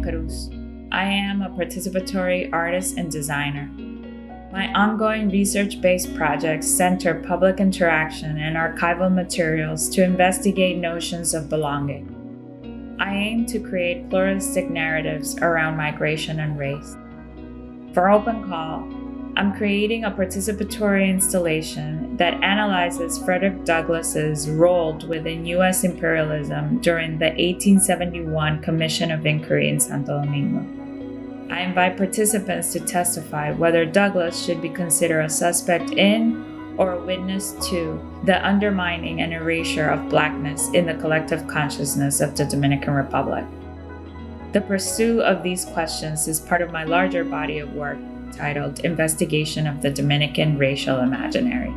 Cruz. I am a participatory artist and designer. My ongoing research-based projects center public interaction and archival materials to investigate notions of belonging. I aim to create pluralistic narratives around migration and race. For Open Call, I'm creating a participatory installation that analyzes Frederick Douglass's role within U.S. imperialism during the 1871 Commission of Inquiry in Santo Domingo. I invite participants to testify whether Douglass should be considered a suspect in or a witness to the undermining and erasure of Blackness in the collective consciousness of the Dominican Republic. The pursuit of these questions is part of my larger body of work titled Investigation of the Dominican Racial Imaginary.